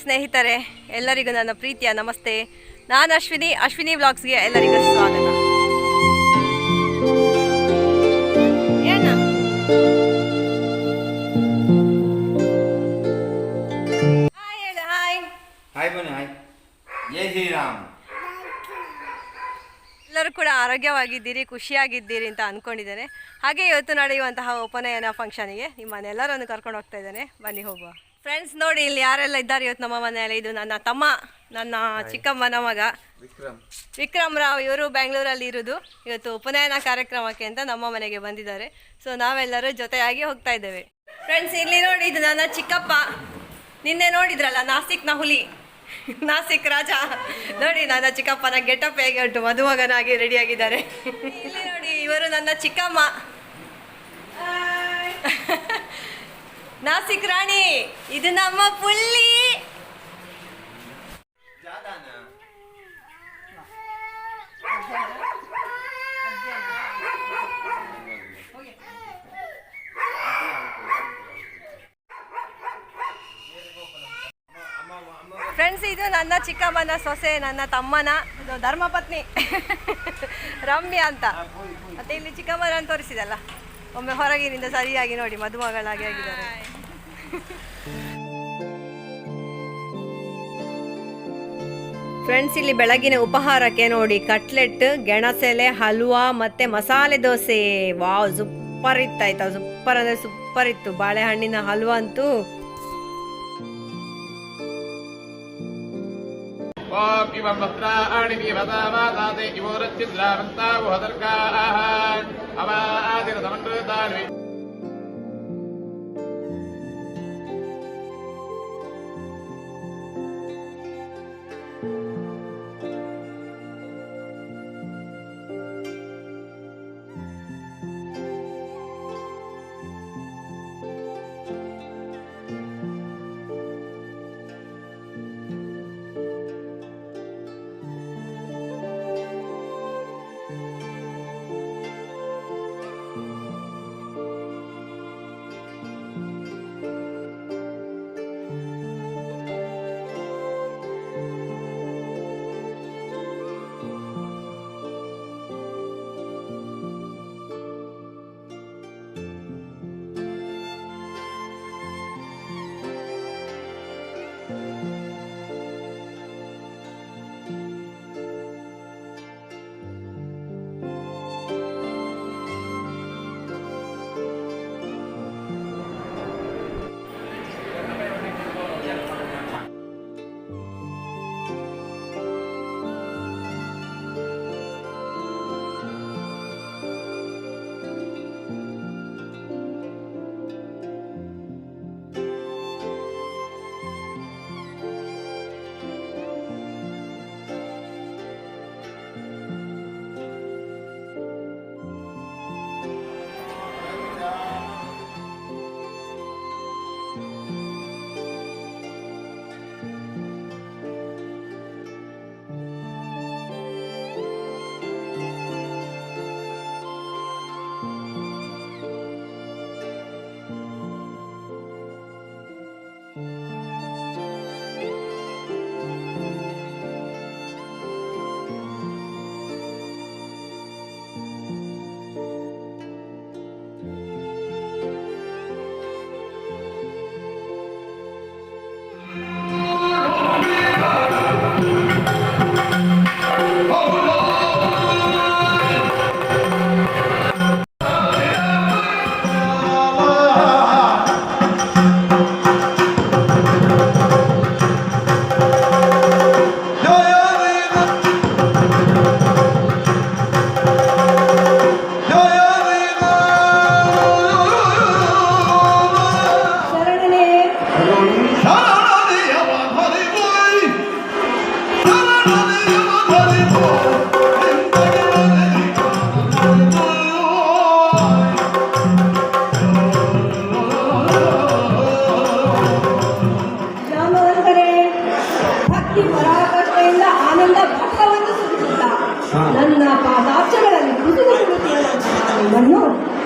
ಸ್ನೇಹಿತರೆ, ಎಲ್ಲರಿಗೂ ನನ್ನ ಪ್ರೀತಿಯ ನಮಸ್ತೆ. ನಾನು ಅಶ್ವಿನಿ ವ್ಲಾಗ್ಸ್ಗೆ ಎಲ್ಲರಿಗೂ ಸ್ವಾಗತ. ಎಲ್ಲರೂ ಕೂಡ ಆರೋಗ್ಯವಾಗಿದ್ದೀರಿ, ಖುಷಿಯಾಗಿದ್ದೀರಿ ಅಂತ ಅಂದ್ಕೊಂಡಿದ್ದೇನೆ. ಹಾಗೆ ಇವತ್ತು ನಡೆಯುವಂತಹ ಉಪನಯನ ಫಂಕ್ಷನ್ಗೆ ನಿಮ್ಮನ್ನೆಲ್ಲರನ್ನು ಕರ್ಕೊಂಡು ಹೋಗ್ತಾ ಇದ್ದೇನೆ. ಬನ್ನಿ ಹೋಗುವ. ಫ್ರೆಂಡ್ಸ್ ನೋಡಿ, ಇಲ್ಲಿ ಯಾರೆಲ್ಲ ಇದ್ದಾರೆ ಇವತ್ತು ನಮ್ಮ ಮನೆಯಲ್ಲಿ. ಇದು ನನ್ನ ತಮ್ಮ, ನನ್ನ ಚಿಕ್ಕಮ್ಮನ ಮಗ ವಿಕ್ರಮ್ ರಾವ್. ಇವರು ಬೆಂಗಳೂರಲ್ಲಿ ಇರೋದು. ಇವತ್ತು ಉಪನಯನ ಕಾರ್ಯಕ್ರಮಕ್ಕೆ ಅಂತ ನಮ್ಮ ಮನೆಗೆ ಬಂದಿದ್ದಾರೆ. ಸೊ ನಾವೆಲ್ಲರೂ ಜೊತೆಯಾಗಿ ಹೋಗ್ತಾ ಇದ್ದೇವೆ. ಫ್ರೆಂಡ್ಸ್ ಇಲ್ಲಿ ನೋಡಿ, ಇದು ನನ್ನ ಚಿಕ್ಕಪ್ಪ. ನಿನ್ನೆ ನೋಡಿದ್ರಲ್ಲ ನಾಸಿಕ್ನ ಹುಲಿ, ನಾಸಿಕ್ ರಾಜ. ನೋಡಿ ನನ್ನ ಚಿಕ್ಕಪ್ಪನ ಗೆಟಪ್ ಹೇಗೆ ಉಂಟು, ಮದುಮಗನಾಗಿ ರೆಡಿಯಾಗಿದ್ದಾರೆ. ಇಲ್ಲಿ ನೋಡಿ, ಇವರು ನನ್ನ ಚಿಕ್ಕಮ್ಮ ನಾಸಿಕ್ ರಾಣಿ. ಇದು ನಮ್ಮ ಪುಲ್ಲಿ. ಫ್ರೆಂಡ್ಸ್, ಇದು ನನ್ನ ಚಿಕ್ಕಮ್ಮನ ಸೊಸೆ, ನನ್ನ ತಮ್ಮನ ಧರ್ಮಪತ್ನಿ ರಮ್ಯಾ ಅಂತ. ಮತ್ತೆ ಇಲ್ಲಿ ಚಿಕ್ಕಮ್ಮನನ್ನು ತೋರಿಸಿದಲ್ಲ, ಒಮ್ಮೆ ಹೊರಗಿನಿಂದ ಸರಿಯಾಗಿ ನೋಡಿ ಮದುಮಗಳಾಗಿ ಆಗಿದ್ದಾರೆ. ಫ್ರೆಂಡ್ಸ್, ಇಲ್ಲಿ ಬೆಳಗಿನ ಉಪಹಾರಕ್ಕೆ ನೋಡಿ, ಕಟ್ಲೆಟ್, ಗೆಣಸೆಲೆ, ಹಲ್ವಾ ಮತ್ತೆ ಮಸಾಲೆ ದೋಸೆ. ವಾವ್, ಸೂಪರ್ ಇತ್ತಾಯ್ತಾ? ಸೂಪರ್ ಅಂದರೆ ಸೂಪರ್ ಇತ್ತು. ಬಾಳೆಹಣ್ಣಿನ ಹಲ್ವಾ ಅಂತೂ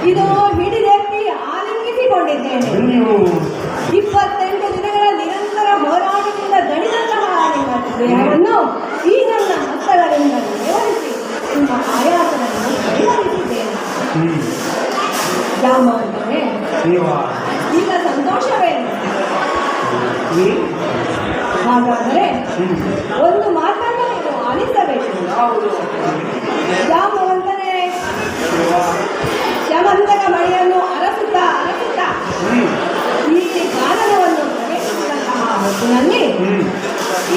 ಇದು ಹಿಡಿದೆತ್ತಿ ಆಲಿಂಗಿಸಿಕೊಂಡಿದ್ದೇನೆ. 28 ದಿನಗಳ ನಿರಂತರ ಹೋರಾಟದಿಂದ ದೇಹವನ್ನು ಈ ನನ್ನ ಹಸ್ತಗಳಿಂದ ನೇವರಿಸಿ ನಿಮ್ಮ ಆಯಾಸವನ್ನು ಪರಿಹರಿಸಿದ್ದೇನೆ. ಜಾಮವಂತರೇ, ಈಗ ಸಂತೋಷವೇನು? ಹಾಗಾದರೆ ಒಂದು ಮಾತನ್ನು ನೀವು ಆಲಿಸಬೇಕು. ಜಾಮವಂತನೇ, ಶಮಂತಕ ಮಳೆಯನ್ನು ಅರಸುತ್ತಾ ಈ ಕಾನನವನ್ನು ಪ್ರವೇಶಿಸಿದಂತಹ ಹೊತ್ತಿನಲ್ಲಿ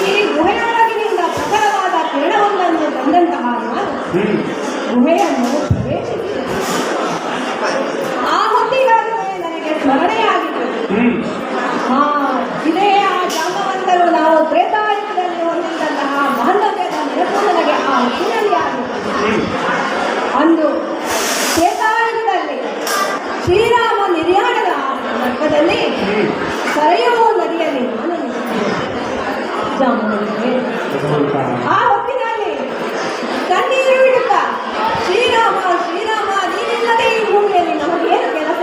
ಈ ಗುಹೆಯೊಳಗಿನಿಂದ ಪ್ರಖರವಾದ ಕಿರಣವೊಂದನ್ನು ತಂದಂತಹ ನಾನು ಗುಹೆಯನ್ನು ಪ್ರವೇಶಿಸಿದೆ. ಆ ಹೊತ್ತಿಗಾಗಲೇ ನನಗೆ ಸ್ಮರಣೆಯಾಗಿತ್ತು. ಇದೇ ಆ ಜಾಮವಂತರು ನಾವು ತ್ರೇತಾಯುಗದಲ್ಲಿ ಹೊಂದಿದ್ದಂತಹ ಬಾಂಧವ್ಯದ ನೆನಪು ನನಗೆ ಆ ಹೊತ್ತಿನಲ್ಲಿ ಆಗುತ್ತದೆ. ಅಂದು ತ್ರೇತಾಯುಗದಲ್ಲಿ ಶ್ರೀರಾಮ ನಿರ್ಯಾಣದ ಸಂದರ್ಭದಲ್ಲಿ ಸರೆಯುವ ನದಿಯಲ್ಲಿ ನಾನು ಜಾಮವಂತರೇ, ಆ ಹೊತ್ತಿನಲ್ಲಿ ಕಣ್ಣೀರು ಬಿಡುತ್ತಾ ಶ್ರೀರಾಮ ಶ್ರೀರಾಮ ನೀನಿಲ್ಲದೆ ಈ ಭೂಮಿಯಲ್ಲಿ ನಮಗೇನು ಕೆಲಸ,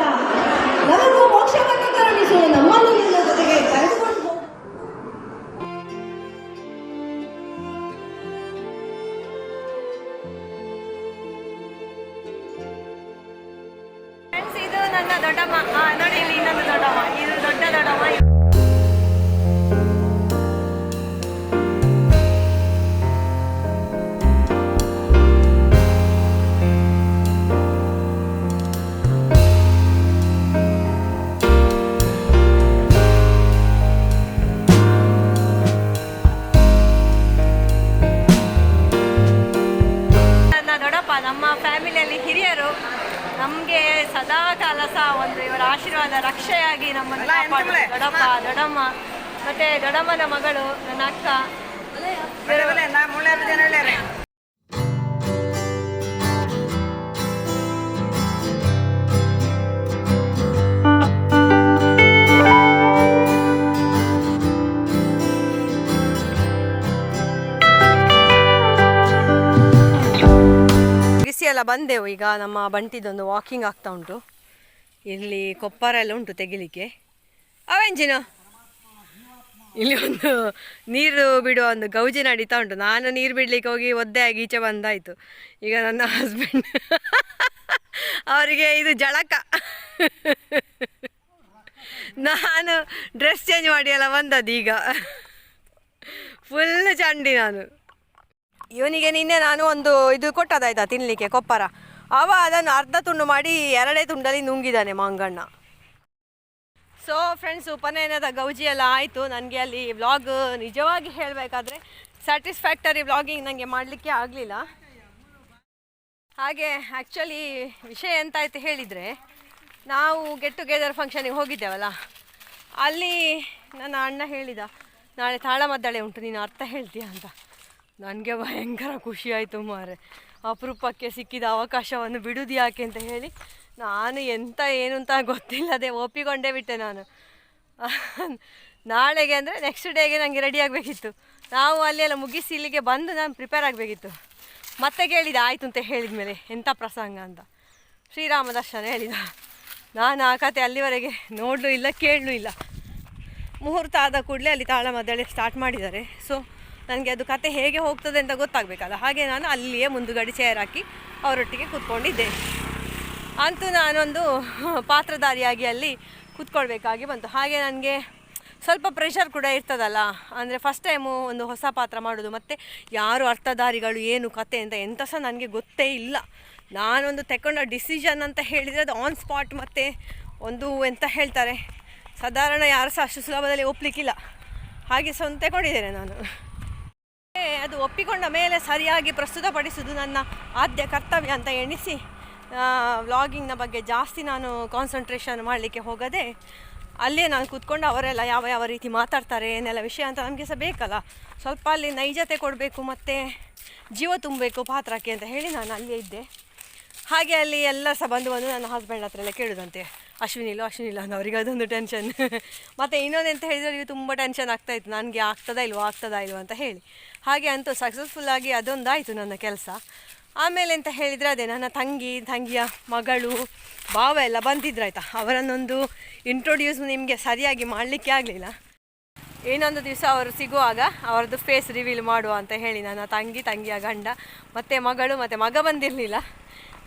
ನಮಗೂ ಮೋಕ್ಷವನ್ನು ಕರುಣಿಸು, ನಮ್ಮನ್ನು ನಿನ್ನ ಜೊತೆಗೆ ಕರೆದುಕೊಂಡು ಹೋಗು. ಫ್ರೆಂಡ್ಸ್, ಇದು ನನ್ನ ದೊಡ್ಡಮ್ಮ. ನೋಡಿ ಇಲ್ಲಿ ಇನ್ನೊಂದು ದೊಡ್ಡಮ್ಮ, ಇದು ದೊಡ್ಡ ದೊಡ್ಡಮ್ಮ. ನಮ್ಮ ಫ್ಯಾಮಿಲಿಯಲ್ಲಿ ಹಿರಿಯರು ನಮಗೆ ಸದಾ ಕಾಲ ಸಹ ಒಂದು ಇವರ ಆಶೀರ್ವಾದ ರಕ್ಷೆಯಾಗಿ ನಮ್ಮನ್ನು ಕಾಪಾಡೋದು. ದೊಡ್ಡಪ್ಪ, ದೊಡ್ಡಮ್ಮ, ಮತ್ತೆ ದೊಡ್ಡಮ್ಮನ ಮಗಳು ನನ್ನ ಅಕ್ಕ. ಎಲ್ಲ ಬಂದೆವು. ಈಗ ನಮ್ಮ ಬಂಟಿದೊಂದು ವಾಕಿಂಗ್ ಆಗ್ತಾ ಉಂಟು. ಇಲ್ಲಿ ಕೊಪ್ಪರ ಎಲ್ಲ ಉಂಟು ತೆಗಿಲಿಕ್ಕೆ. ಅವೆಂಜಿನ ಇಲ್ಲಿ ಒಂದು ನೀರು ಬಿಡುವ ಒಂದು ಗೌಜಿ ನಡೀತಾ ಉಂಟು. ನಾನು ನೀರು ಬಿಡ್ಲಿಕ್ಕೆ ಹೋಗಿ ಒದ್ದೆ ಆಗಿ ಈಚೆ ಬಂದಾಯಿತು. ಈಗ ನನ್ನ ಹಸ್ಬೆಂಡ್ ಅವರಿಗೆ ಇದು ಜಳಕ. ನಾನು ಡ್ರೆಸ್ ಚೇಂಜ್ ಮಾಡಿ ಎಲ್ಲ ಬಂದದ್ದು. ಈಗ ಫುಲ್ ಚಂಡಿ ನಾನು. ಇವನಿಗೆ ನಿನ್ನೆ ನಾನು ಒಂದು ಇದು ಕೊಟ್ಟದಾಯ್ತಾ ತಿನ್ನಲಿಕ್ಕೆ ಕೊಪ್ಪರ. ಅವ ಅದನ್ನು ಅರ್ಧ ತುಂಡು ಮಾಡಿ 2 ತುಂಡಲ್ಲಿ ನುಂಗಿದ್ದಾನೆ ಮಂಗಣ್ಣ. ಸೊ ಫ್ರೆಂಡ್ಸ್, ಉಪನಯನದ ಗೌಜಿ ಎಲ್ಲ ಆಯಿತು. ನನಗೆ ಅಲ್ಲಿ ವ್ಲಾಗ್ ನಿಜವಾಗಿ ಹೇಳಬೇಕಾದ್ರೆ ಸ್ಯಾಟಿಸ್ಫ್ಯಾಕ್ಟರಿ ವ್ಲಾಗಿಂಗ್ ನನಗೆ ಮಾಡಲಿಕ್ಕೆ ಆಗಲಿಲ್ಲ. ಹಾಗೆ ಆ್ಯಕ್ಚುಲಿ ವಿಷಯ ಎಂತಾಯ್ತು ಹೇಳಿದರೆ, ನಾವು ಗೆಟ್ ಟುಗೆದರ್ ಫಂಕ್ಷನಿಗೆ ಹೋಗಿದ್ದೇವಲ್ಲ, ಅಲ್ಲಿ ನನ್ನ ಅಣ್ಣ ಹೇಳಿದ, ನಾಳೆ ತಾಳಮದ್ದಳೆ ಉಂಟು, ನೀನು ಅರ್ಥ ಹೇಳ್ತೀಯ ಅಂತ. ನನಗೆ ಭಯಂಕರ ಖುಷಿ ಆಯಿತು ಮಾರೆ. ಅಪರೂಪಕ್ಕೆ ಸಿಕ್ಕಿದ ಅವಕಾಶವನ್ನು ಬಿಡುವುದು ಯಾಕೆ ಅಂತ ಹೇಳಿ ನಾನು ಎಂತ ಏನು ಅಂತ ಗೊತ್ತಿಲ್ಲದೆ ಒಪ್ಪಿಕೊಂಡೇ ಬಿಟ್ಟೆ ನಾನು. ನಾಳೆಗೆ ಅಂದರೆ ನೆಕ್ಸ್ಟ್ ಡೇಗೆ ನನಗೆ ರೆಡಿ ಆಗಬೇಕಿತ್ತು. ನಾವು ಅಲ್ಲೆಲ್ಲ ಮುಗಿಸಿ ಇಲ್ಲಿಗೆ ಬಂದು ನಾನು ಪ್ರಿಪೇರ್ ಆಗಬೇಕಿತ್ತು. ಮತ್ತೆ ಕೇಳಿದೆ ಆಯಿತು ಅಂತ ಹೇಳಿದ ಮೇಲೆ ಎಂಥ ಪ್ರಸಂಗ ಅಂತ. ಶ್ರೀರಾಮ ದರ್ಶನ ಹೇಳಿದ. ನಾನು ಆ ಕತೆ ಅಲ್ಲಿವರೆಗೆ ನೋಡಲೂ ಇಲ್ಲ, ಕೇಳಲೂ ಇಲ್ಲ. ಮುಹೂರ್ತ ಆದ ಕೂಡಲೇ ಅಲ್ಲಿ ತಾಳಮದ್ದಳೆ ಸ್ಟಾರ್ಟ್ ಮಾಡಿದ್ದಾರೆ. ಸೊ ನನಗೆ ಅದು ಕತೆ ಹೇಗೆ ಹೋಗ್ತದೆ ಅಂತ ಗೊತ್ತಾಗಬೇಕಲ್ಲ. ಹಾಗೆ ನಾನು ಅಲ್ಲಿಯೇ ಮುಂದುಗಡೆ ಚೇರ್ ಹಾಕಿ ಅವರೊಟ್ಟಿಗೆ ಕೂತ್ಕೊಂಡಿದ್ದೆ. ಅಂತೂ ನಾನೊಂದು ಪಾತ್ರಧಾರಿಯಾಗಿ ಅಲ್ಲಿ ಕೂತ್ಕೊಳ್ಬೇಕಾಗಿ ಬಂತು. ಹಾಗೆ ನನಗೆ ಸ್ವಲ್ಪ ಪ್ರೆಷರ್ ಕೂಡ ಇರ್ತದಲ್ಲ. ಅಂದರೆ ಫಸ್ಟ್ ಟೈಮು ಒಂದು ಹೊಸ ಪಾತ್ರ ಮಾಡೋದು, ಮತ್ತು ಯಾರು ಅರ್ಥಧಾರಿಗಳು ಏನು ಕತೆ ಅಂತ ಎಂಥ ಸಹ ನನಗೆ ಗೊತ್ತೇ ಇಲ್ಲ. ನಾನೊಂದು ತಗೊಂಡ ಡಿಸಿಷನ್ ಅಂತ ಹೇಳಿದರೆ ಅದು ಆನ್ ಸ್ಪಾಟ್, ಮತ್ತು ಒಂದು ಎಂತ ಹೇಳ್ತಾರೆ, ಸಾಧಾರಣ ಯಾರು ಸಹ ಅಷ್ಟು ಸುಲಭದಲ್ಲಿ ಒಪ್ಪಲಿಕ್ಕಿಲ್ಲ. ಹಾಗೆ ಸ್ವಂತ ತಗೊಂಡಿದ್ದೇನೆ ನಾನು. ಅದು ಒಪ್ಪಿಕೊಂಡ ಮೇಲೆ ಸರಿಯಾಗಿ ಪ್ರಸ್ತುತಪಡಿಸುವುದು ನನ್ನ ಆದ್ಯ ಕರ್ತವ್ಯ ಅಂತ ಎಣಿಸಿ ವ್ಲಾಗಿಂಗ್ನ ಬಗ್ಗೆ ಜಾಸ್ತಿ ನಾನು ಕಾನ್ಸಂಟ್ರೇಷನ್ ಮಾಡಲಿಕ್ಕೆ ಹೋಗದೆ ಅಲ್ಲೇ ನಾನು ಕೂತ್ಕೊಂಡು ಅವರೆಲ್ಲ ಯಾವ ಯಾವ ರೀತಿ ಮಾತಾಡ್ತಾರೆ ಏನೆಲ್ಲ ವಿಷಯ ಅಂತ ನಮಗೆ ಸಹ ಬೇಕಲ್ಲ, ಸ್ವಲ್ಪ ಅಲ್ಲಿ ನೈಜತೆ ಕೊಡಬೇಕು ಮತ್ತು ಜೀವ ತುಂಬಬೇಕು ಪಾತ್ರಕ್ಕೆ ಅಂತ ಹೇಳಿ ನಾನು ಅಲ್ಲೇ ಇದ್ದೆ. ಹಾಗೆ ಅಲ್ಲಿ ಎಲ್ಲ ಸಹ ಬಂದು ನನ್ನ ಹಸ್ಬೆಂಡ್ ಹತ್ರ ಎಲ್ಲ ಕೇಳೋದಂತೆ, ಅಶ್ವಿನಿಲ್ಲ ಅಂತ. ಅವರಿಗೆ ಅದೊಂದು ಟೆನ್ಷನ್. ಮತ್ತು ಇನ್ನೊಂದೆಂತ ಹೇಳಿದರೆ ಅವರಿಗೆ ತುಂಬ ಟೆನ್ಷನ್ ಆಗ್ತಾಯಿತ್ತು, ನನಗೆ ಆಗ್ತದಾ ಇಲ್ವೋ ಅಂತ ಹೇಳಿ. ಹಾಗೆ ಅಂತೂ ಸಕ್ಸಸ್ಫುಲ್ಲಾಗಿ ಅದೊಂದಾಯಿತು ನನ್ನ ಕೆಲಸ. ಆಮೇಲೆ ಅಂತ ಹೇಳಿದರೆ ಅದೇ ನನ್ನ ತಂಗಿಯ ಮಗಳು ಭಾವ ಎಲ್ಲ ಬಂದಿದ್ರಾಯ್ತಾ, ಅವರನ್ನೊಂದು ಇಂಟ್ರೊಡ್ಯೂಸ್ ನಿಮಗೆ ಸರಿಯಾಗಿ ಮಾಡಲಿಕ್ಕೆ ಆಗಲಿಲ್ಲ. ಇನ್ನೊಂದು ದಿವಸ ಅವರು ಸಿಗುವಾಗ ಅವ್ರದ್ದು ಫೇಸ್ ರಿವೀಲ್ ಮಾಡುವ ಅಂತ ಹೇಳಿ ನನ್ನ ತಂಗಿಯ ಗಂಡ ಮತ್ತು ಮಗಳು ಮತ್ತು ಮಗ ಬಂದಿರಲಿಲ್ಲ.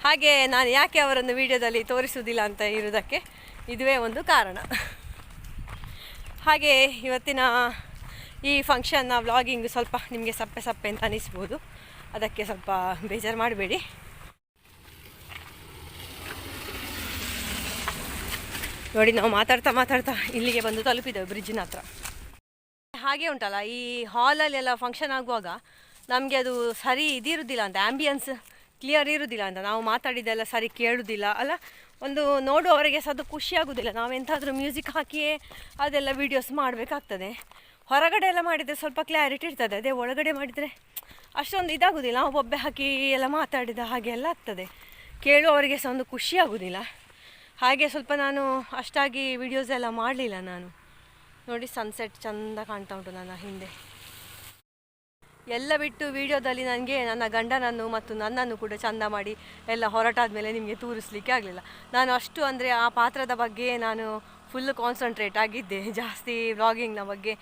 ಹಾಗೆ ನಾನು ಯಾಕೆ ಅವರನ್ನು ವಿಡಿಯೋದಲ್ಲಿ ತೋರಿಸುವುದಿಲ್ಲ ಅಂತ ಇರೋದಕ್ಕೆ ಇದುವೇ ಒಂದು ಕಾರಣ. ಹಾಗೆ ಇವತ್ತಿನ ಈ ಫಂಕ್ಷನ್ನ ವ್ಲಾಗಿಂಗ್ ಸ್ವಲ್ಪ ನಿಮಗೆ ಸಪ್ಪೆ ಅಂತ ಅನಿಸ್ಬೋದು, ಅದಕ್ಕೆ ಸ್ವಲ್ಪ ಬೇಜಾರು ಮಾಡಬೇಡಿ. ನೋಡಿ, ನಾವು ಮಾತಾಡ್ತಾ ಇಲ್ಲಿಗೆ ಬಂದು ತಲುಪಿದ್ದೆವು ಬ್ರಿಡ್ಜಿನ ಹತ್ರ. ಹಾಗೆ ಉಂಟಲ್ಲ, ಈ ಹಾಲಲ್ಲೆಲ್ಲ ಫಂಕ್ಷನ್ ಆಗುವಾಗ ನಮಗೆ ಅದು ಸರಿ ಇದಿರೋದಿಲ್ಲ ಅಂತ, ಆ್ಯಂಬಿಯನ್ಸ್ ಕ್ಲಿಯರ್ ಇರೋದಿಲ್ಲ ಅಂತ, ನಾವು ಮಾತಾಡಿದ್ದೆಲ್ಲ ಸರಿ ಕೇಳೋದಿಲ್ಲ ಅಲ್ಲ, ಒಂದು ನೋಡುವವರಿಗೆ ಸಹ ಅದು ಖುಷಿ ಆಗೋದಿಲ್ಲ. ನಾವೆಂತಾದರೂ ಮ್ಯೂಸಿಕ್ ಹಾಕಿಯೇ ಅದೆಲ್ಲ ವೀಡಿಯೋಸ್ ಮಾಡಬೇಕಾಗ್ತದೆ. ಹೊರಗಡೆ ಎಲ್ಲ ಮಾಡಿದರೆ ಸ್ವಲ್ಪ ಕ್ಲಾರಿಟಿ ಇರ್ತದೆ, ಅದೇ ಒಳಗಡೆ ಮಾಡಿದರೆ ಅಷ್ಟೊಂದು ಇದಾಗೋದಿಲ್ಲ. ನಾವು ಬೊಬ್ಬೆ ಹಾಕಿ ಎಲ್ಲ ಮಾತಾಡಿದ ಹಾಗೆ ಎಲ್ಲ ಆಗ್ತದೆ, ಕೇಳುವವರಿಗೆ ಸಹ ಒಂದು ಖುಷಿ ಆಗೋದಿಲ್ಲ. ಹಾಗೆ ಸ್ವಲ್ಪ ನಾನು ಅಷ್ಟಾಗಿ ವಿಡಿಯೋಸ್ ಎಲ್ಲ ಮಾಡಲಿಲ್ಲ ನಾನು. ನೋಡಿ, ಸನ್ಸೆಟ್ ಚೆಂದ ಕಾಣ್ತಾ ಉಂಟು ನನ್ನ ಹಿಂದೆ. ಎಲ್ಲ ಬಿಟ್ಟು ವಿಡಿಯೋದಲ್ಲಿ ನನಗೆ ನನ್ನ ಗಂಡನನ್ನು ಮತ್ತು ನನ್ನನ್ನು ಕೂಡ ಚೆಂದ ಮಾಡಿ ಎಲ್ಲ ಹೊರಟಾದ ಮೇಲೆ ನಿಮಗೆ ತೋರಿಸ್ಲಿಕ್ಕೆ ಆಗಲಿಲ್ಲ. ನಾನು ಅಷ್ಟು ಅಂದರೆ ಆ ಪಾತ್ರದ ಬಗ್ಗೆ ನಾನು ಫುಲ್ ಕಾನ್ಸಂಟ್ರೇಟ್ ಆಗಿದ್ದೆ, ಜಾಸ್ತಿ ವ್ಲಾಗಿಂಗ್ನ ಬಗ್ಗೆ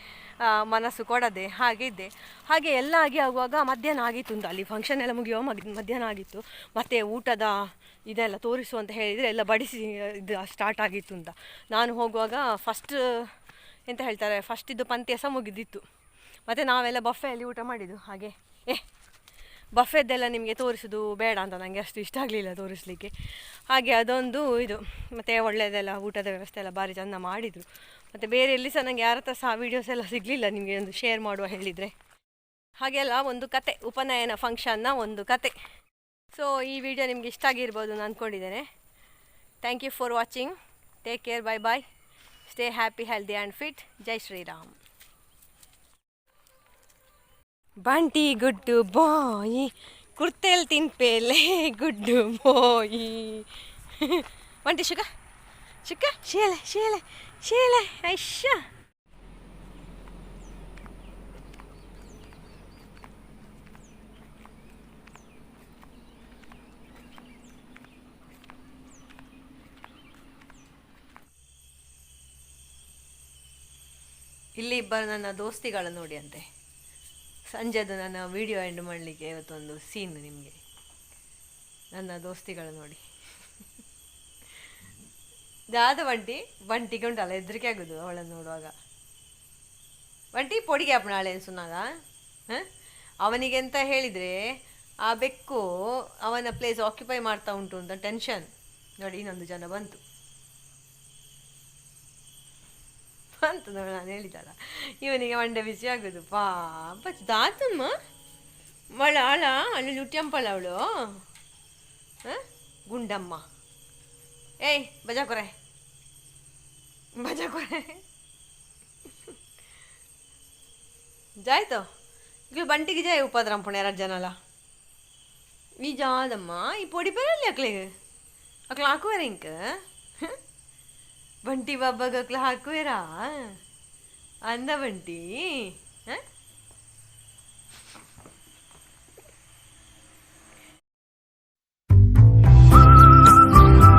ಮನಸ್ಸು ಕೊಡದೆ ಹಾಗಿದ್ದೆ. ಹಾಗೆ ಎಲ್ಲ ಆಗುವಾಗ ಮಧ್ಯಾಹ್ನ ಆಗಿತ್ತು ಅಂತ, ಅಲ್ಲಿ ಫಂಕ್ಷನ್ ಎಲ್ಲ ಮುಗಿಯುವ ಮಧ್ಯಾಹ್ನ ಆಗಿತ್ತು. ಮತ್ತು ಊಟದ ಇದೆಲ್ಲ ತೋರಿಸು ಅಂತ ಹೇಳಿದರೆ ಎಲ್ಲ ಬಡಿಸಿ ಇದು ಸ್ಟಾರ್ಟ್ ಆಗಿತ್ತು ಅಂತ. ನಾನು ಹೋಗುವಾಗ ಫಸ್ಟ್ ಇದ್ದು ಪಂದ್ಯ ಸಹ ಮುಗಿದಿತ್ತು. ಮತ್ತು ನಾವೆಲ್ಲ ಬಫೆಯಲ್ಲಿ ಊಟ ಮಾಡಿದ್ದು. ಹಾಗೆ ಬಫೆದ್ದೆಲ್ಲ ನಿಮಗೆ ತೋರಿಸೋದು ಬೇಡ ಅಂತ, ನನಗೆ ಅಷ್ಟು ಇಷ್ಟ ಆಗಲಿಲ್ಲ ತೋರಿಸಲಿಕ್ಕೆ. ಹಾಗೆ ಅದೊಂದು ಇದು, ಮತ್ತು ಒಳ್ಳೆಯದೆಲ್ಲ ಊಟದ ವ್ಯವಸ್ಥೆ ಎಲ್ಲ ಭಾರಿ ಚೆಂದ ಮಾಡಿದರು. ಮತ್ತು ಬೇರೆ ಎಲ್ಲಿ ಸಹ ನನಗೆ ಯಾರ ಹತ್ರ ಸಹ ವೀಡಿಯೋಸ್ ಎಲ್ಲ ಸಿಗಲಿಲ್ಲ ನಿಮಗೆ ಒಂದು ಶೇರ್ ಮಾಡುವ ಹೇಳಿದರೆ. ಹಾಗೆಲ್ಲ ಒಂದು ಕತೆ, ಉಪನಯನ ಫಂಕ್ಷನ್ನ ಒಂದು ಕತೆ. ಸೊ ಈ ವಿಡಿಯೋ ನಿಮಗೆ ಇಷ್ಟ ಆಗಿರ್ಬೋದು ನಾನು ಅಂದ್ಕೊಂಡಿದ್ದೇನೆ. Thank you for watching. Take care. Bye bye. Stay happy, healthy and fit. ಜೈ ಶ್ರೀರಾಮ್. ಬಂಟಿ ಗುಡ್ಡು ಬಾಯಿ ಕುರ್ತೇಲ್ ತಿನ್ಪೇಲೆ ಗುಡ್ಡು ಬಾಯಿ. ಬಂಟಿ ಶುಕ ಶೇಲೆ ಐಶ್ಯ. ಇಲ್ಲಿ ಇಬ್ಬರು ನನ್ನ ದೋಸ್ತಿಗಳು ನೋಡಿ ಅಂತೆ. ಸಂಜೆದು ನನ್ನ ವಿಡಿಯೋ ಎಂಡ್ ಮಾಡಲಿಕ್ಕೆ ಇವತ್ತೊಂದು ಸೀನ್ ನಿಮಗೆ. ನನ್ನ ದೋಸ್ತಿಗಳು ನೋಡಿ. ದಾದ ಬಂಟಿಗೆ ಉಂಟಲ್ಲ ಹೆದರಿಕೆ ಆಗೋದು ಅವಳನ್ನು ನೋಡುವಾಗ. ಬಂಟಿ ಪೊಡಿಗೆ ಅಪ್ಪ ನಾಳೆ ಸುನ್ನಾಗ ಅವನಿಗೆ ಅಂತ ಹೇಳಿದರೆ ಆ ಬೆಕ್ಕು ಅವನ ಪ್ಲೇಸ್ ಆಕ್ಯುಪೈ ಮಾಡ್ತಾ ಉಂಟು ಅಂತ ಟೆನ್ಷನ್. ನೋಡಿ, ಇನ್ನೊಂದು ಜನ ಬಂತು ನೋಡಿ, ನಾನು ಹೇಳಿದಲ್ಲ ಇವನಿಗೆ ಮಂಡೆ ಬಿಸಿ ಆಗೋದು. ಪಾಪ ದಾತಮ್ಮ ಮಳ ಆಳ ಅಲ್ಲಿ ಲುಟ್ಯಂಪಳ ಅವಳು ಗುಂಡಮ್ಮ. ಏಯ್ ಬಜಾಕೊರೆ ಜಾಯ್ತು ಈಗ ಬಂಟಿಗೆ ಜಾಯ್ ಉಪದ್ರಂಪುಣ 2 ಜನಲ ಈ ಜಾದಮ್ಮ ಈ ಪೊಡಿ ಬರಲ್ಲ ಅಕ್ಲ ಹಾಕುವರ ಇಂಕ ಬಂಟಿ ಬಾಬಾಗ ಅಕ್ಲ ಹಾಕುವೇರಾ ಅಂದ ಬಂಟಿ.